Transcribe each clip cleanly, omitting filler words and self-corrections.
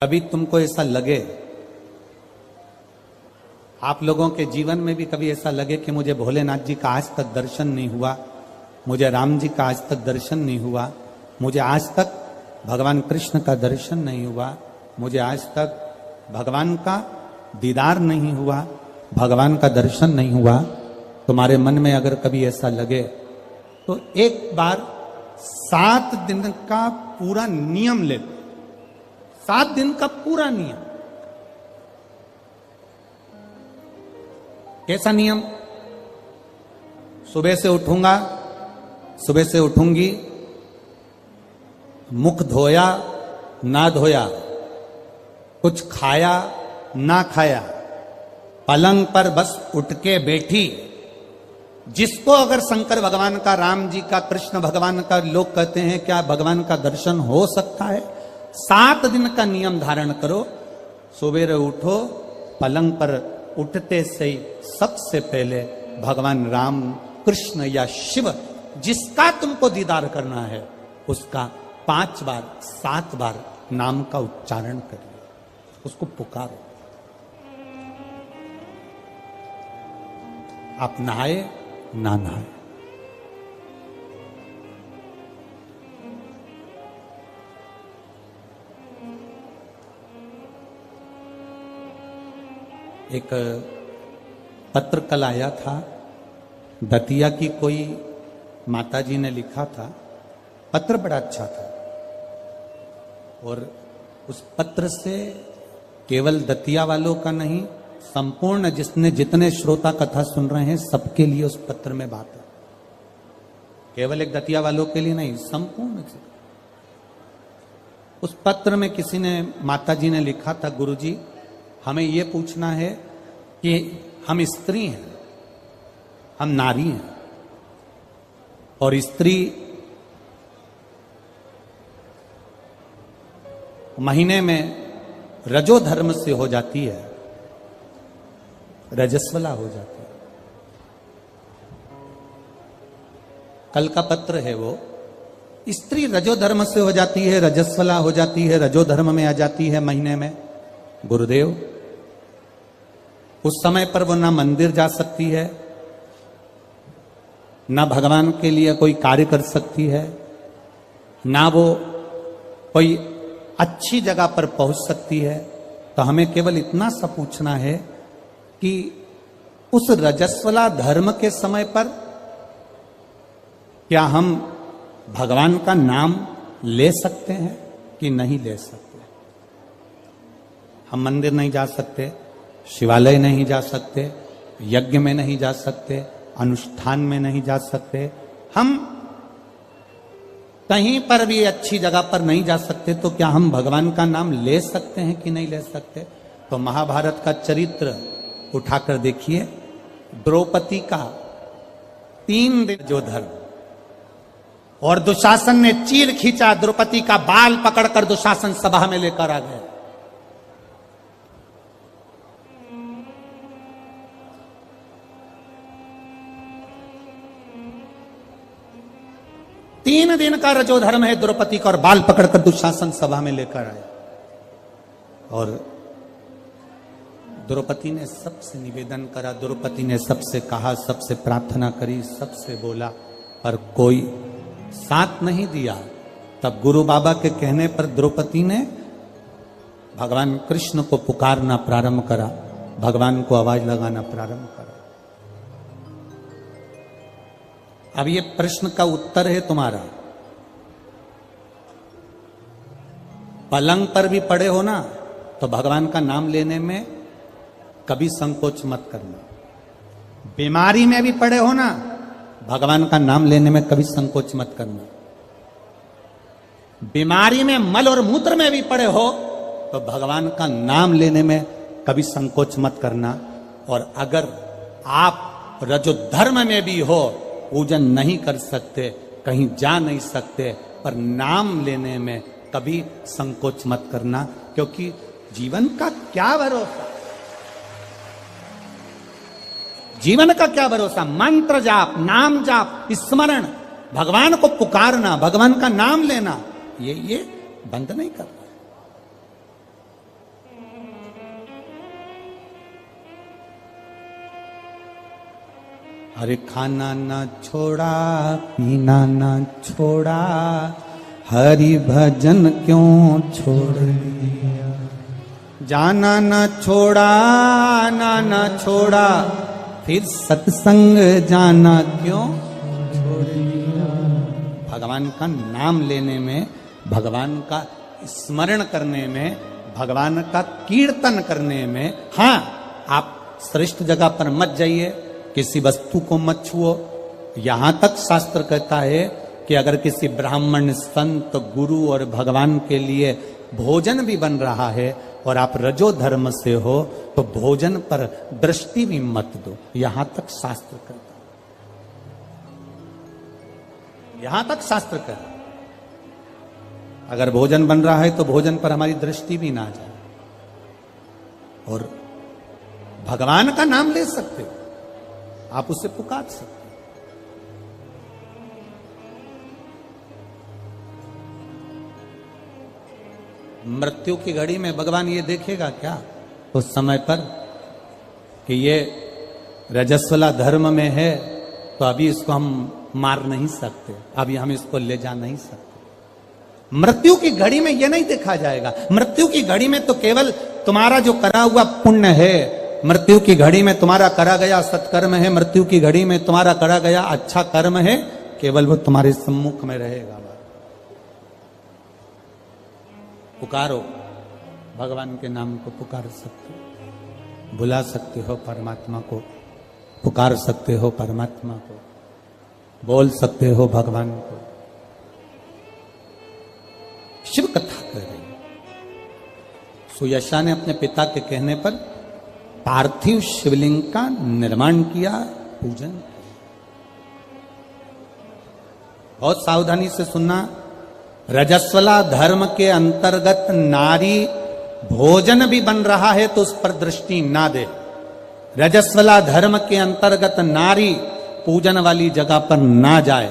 कभी तुमको ऐसा लगे, आप लोगों के जीवन में भी कभी ऐसा लगे कि मुझे भोलेनाथ जी का आज तक दर्शन नहीं हुआ, मुझे राम जी का आज तक दर्शन नहीं हुआ, मुझे आज तक भगवान कृष्ण का दर्शन नहीं हुआ, मुझे आज तक भगवान का दीदार नहीं हुआ, भगवान का दर्शन नहीं हुआ। तुम्हारे मन में अगर कभी ऐसा लगे तो एक बार 7 दिन का पूरा नियम ले लो। 7 दिन का पूरा नियम। कैसा नियम? सुबह से उठूंगा, सुबह से उठूंगी, मुख धोया ना धोया, कुछ खाया ना खाया, पलंग पर बस उठ के बैठी। जिसको अगर शंकर भगवान का, राम जी का, कृष्ण भगवान का, लोग कहते हैं क्या भगवान का दर्शन हो सकता है? 7 दिन का नियम धारण करो। सुबह उठो, पलंग पर उठते से ही सबसे पहले भगवान राम, कृष्ण या शिव जिसका तुमको दीदार करना है उसका 5 बार 7 बार नाम का उच्चारण करिए, उसको पुकारो। आप नहाए ना नहाए, एक पत्र कल आया था, दतिया की कोई माताजी ने लिखा था। पत्र बड़ा अच्छा था और उस पत्र से केवल दतिया वालों का नहीं, संपूर्ण जितने श्रोता कथा सुन रहे हैं सबके लिए उस पत्र में बात है। केवल एक दतिया वालों के लिए नहीं, संपूर्ण। उस पत्र में किसी ने, माताजी ने लिखा था, गुरुजी हमें यह पूछना है कि हम स्त्री हैं, हम नारी हैं, और स्त्री महीने में रजो धर्म से हो जाती है, रजस्वला हो जाती है। कल का पत्र है वो। स्त्री रजो धर्म से हो जाती है, रजस्वला हो जाती है, रजो धर्म में आ जाती है महीने में। गुरुदेव, उस समय पर वो ना मंदिर जा सकती है, ना भगवान के लिए कोई कार्य कर सकती है, ना वो कोई अच्छी जगह पर पहुंच सकती है। तो हमें केवल इतना सा पूछना है कि उस रजस्वला धर्म के समय पर क्या हम भगवान का नाम ले सकते हैं कि नहीं ले सकते? हम मंदिर नहीं जा सकते, शिवालय नहीं जा सकते, यज्ञ में नहीं जा सकते, अनुष्ठान में नहीं जा सकते, हम कहीं पर भी अच्छी जगह पर नहीं जा सकते, तो क्या हम भगवान का नाम ले सकते हैं कि नहीं ले सकते? तो महाभारत का चरित्र उठाकर देखिए। द्रौपदी का 3 दिन जो धर्म, और दुशासन ने चीर खींचा, द्रौपदी का बाल पकड़कर दुशासन सभा में लेकर आ गए। तीन दिन का रजो धर्म है द्रौपदी का, और बाल पकड़कर दुशासन सभा में लेकर आए। और द्रौपदी ने सबसे निवेदन करा, द्रौपदी ने सबसे कहा, सबसे प्रार्थना करी, सबसे बोला, पर कोई साथ नहीं दिया। तब गुरु बाबा के कहने पर द्रौपदी ने भगवान कृष्ण को पुकारना प्रारंभ करा, भगवान को आवाज लगाना प्रारंभ करा। अब ये प्रश्न का उत्तर है तुम्हारा। पलंग पर भी पड़े हो ना, तो भगवान का नाम लेने में कभी संकोच मत करना। बीमारी में भी पड़े हो ना, भगवान का नाम लेने में कभी संकोच मत करना। बीमारी में, मल और मूत्र में भी पड़े हो तो भगवान का नाम लेने में कभी संकोच मत करना। और अगर आप रजो धर्म में भी हो, पूजन नहीं कर सकते, कहीं जा नहीं सकते, पर नाम लेने में कभी संकोच मत करना, क्योंकि जीवन का क्या भरोसा, जीवन का क्या भरोसा? मंत्र जाप, नाम जाप, स्मरण, भगवान को पुकारना, भगवान का नाम लेना, ये बंद नहीं करना। अरे खाना ना छोड़ा, पीना ना छोड़ा, हरि भजन क्यों छोड़ दिया। जाना ना छोड़ा, आना ना छोड़ा, फिर सत्संग जाना क्यों छोड़ दिया। भगवान का नाम लेने में, भगवान का स्मरण करने में, भगवान का कीर्तन करने में, हाँ आप श्रेष्ठ जगह पर मत जाइए, किसी वस्तु को मत छुओ। यहां तक शास्त्र कहता है कि अगर किसी ब्राह्मण, संत, गुरु और भगवान के लिए भोजन भी बन रहा है और आप रजो धर्म से हो तो भोजन पर दृष्टि भी मत दो। यहां तक शास्त्र कहता है, यहां तक शास्त्र कहता है। अगर भोजन बन रहा है तो भोजन पर हमारी दृष्टि भी ना जाए। और भगवान का नाम ले सकते हो, आप उसे पुकार सकते हो। मृत्यु की घड़ी में भगवान ये देखेगा क्या उस समय पर कि ये रजस्वला धर्म में है तो अभी इसको हम मार नहीं सकते, अभी हम इसको ले जा नहीं सकते। मृत्यु की घड़ी में यह नहीं देखा जाएगा। मृत्यु की घड़ी में तो केवल तुम्हारा जो करा हुआ पुण्य है, मृत्यु की घड़ी में तुम्हारा करा गया सत्कर्म है, मृत्यु की घड़ी में तुम्हारा करा गया अच्छा कर्म है, केवल वो तुम्हारे सम्मुख में रहेगा। पुकारो, भगवान के नाम को पुकार सकते हो, बुला सकते हो परमात्मा को, पुकार सकते हो परमात्मा को, बोल सकते हो भगवान को। शिव कथा कर रही। सुयशा ने अपने पिता के कहने पर पार्थिव शिवलिंग का निर्माण किया, पूजन किया। बहुत सावधानी से सुनना, रजस्वला धर्म के अंतर्गत नारी भोजन भी बन रहा है तो उस पर दृष्टि ना दे। रजस्वला धर्म के अंतर्गत नारी पूजन वाली जगह पर ना जाए।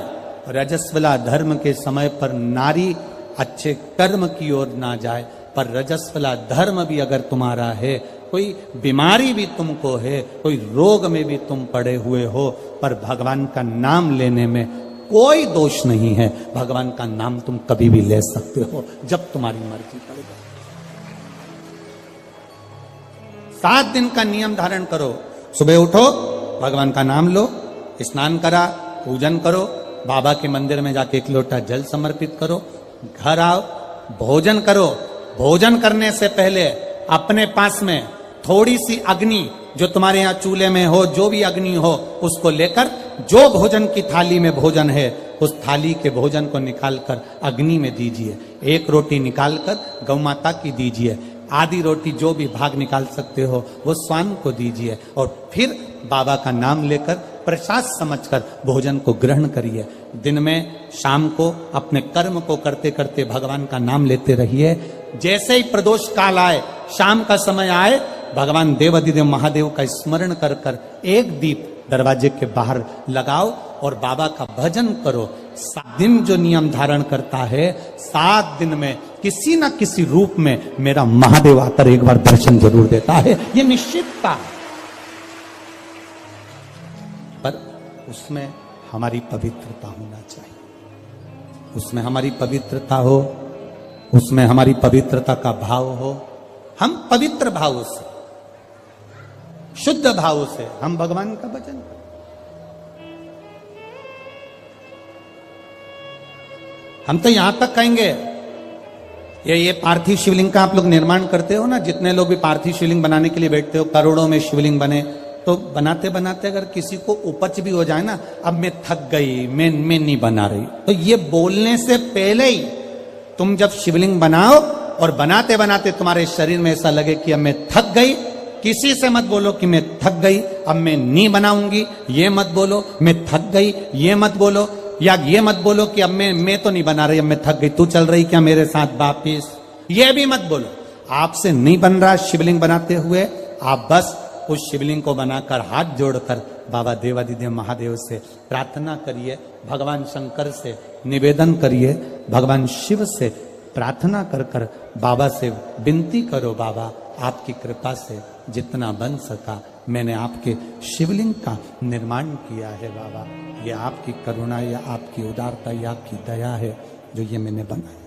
रजस्वला धर्म के समय पर नारी अच्छे कर्म की ओर ना जाए। पर रजस्वला धर्म भी अगर तुम्हारा है, कोई बीमारी भी तुमको है, कोई रोग में भी तुम पड़े हुए हो, पर भगवान का नाम लेने में कोई दोष नहीं है। भगवान का नाम तुम कभी भी ले सकते हो जब तुम्हारी मर्जी पड़ेगा। 7 दिन का नियम धारण करो। सुबह उठो, भगवान का नाम लो, स्नान करा, पूजन करो, बाबा के मंदिर में जाके 1 लोटा जल समर्पित करो, घर आओ, भोजन करो। भोजन करने से पहले अपने पास में थोड़ी सी अग्नि, जो तुम्हारे यहां चूल्हे में हो, जो भी अग्नि हो, उसको लेकर जो भोजन की थाली में भोजन है उस थाली के भोजन को निकालकर अग्नि में दीजिए। 1 रोटी निकालकर गौ माता की दीजिए, आधी रोटी जो भी भाग निकाल सकते हो वो स्वान को दीजिए, और फिर बाबा का नाम लेकर प्रसाद समझकर भोजन को ग्रहण करिए। दिन में, शाम को अपने कर्म को करते करते भगवान का नाम लेते रहिए। जैसे ही प्रदोष काल आए, शाम का समय आए, भगवान देवाधिदेव महादेव का स्मरण कर कर 1 दीप दरवाजे के बाहर लगाओ और बाबा का भजन करो। 7 दिन जो नियम धारण करता है, 7 दिन में किसी न किसी रूप में मेरा महादेव आकर एक बार दर्शन जरूर देता है, ये निश्चितता है। पर उसमें हमारी पवित्रता होना चाहिए, उसमें हमारी पवित्रता हो, उसमें हमारी पवित्रता का भाव हो। हम पवित्र भाव से, शुद्ध भाव से हम भगवान का भजन करें। हम तो यहां तक कहेंगे, ये पार्थिव शिवलिंग का आप लोग निर्माण करते हो ना, जितने लोग भी पार्थिव शिवलिंग बनाने के लिए बैठते हो, करोड़ों में शिवलिंग बने, तो बनाते बनाते अगर किसी को उपच भी हो जाए ना, अब मैं थक गई, मैं नहीं बना रही, तो ये बोलने से पहले ही तुम जब शिवलिंग बनाओ और बनाते बनाते तुम्हारे शरीर में ऐसा लगे कि अब मैं थक गई, किसी से मत बोलो कि मैं थक गई, अब मैं नहीं बनाऊंगी, ये मत बोलो। मैं थक गई, ये मत बोलो, या ये मत बोलो कि अब मैं तो नहीं बना रही, अब मैं थक गई, तू चल रही क्या मेरे साथ वापिस, ये भी मत बोलो। आपसे नहीं बन रहा शिवलिंग बनाते हुए, आप बस उस शिवलिंग को बनाकर हाथ जोड़कर बाबा देवाधिदेव महादेव से प्रार्थना करिए, भगवान शंकर से निवेदन करिए, भगवान शिव से प्रार्थना कर कर बाबा से विनती करो, बाबा आपकी कृपा से जितना बन सका मैंने आपके शिवलिंग का निर्माण किया है बाबा। ये आपकी करुणा या आपकी उदारता या आपकी दया है जो ये मैंने बनाया।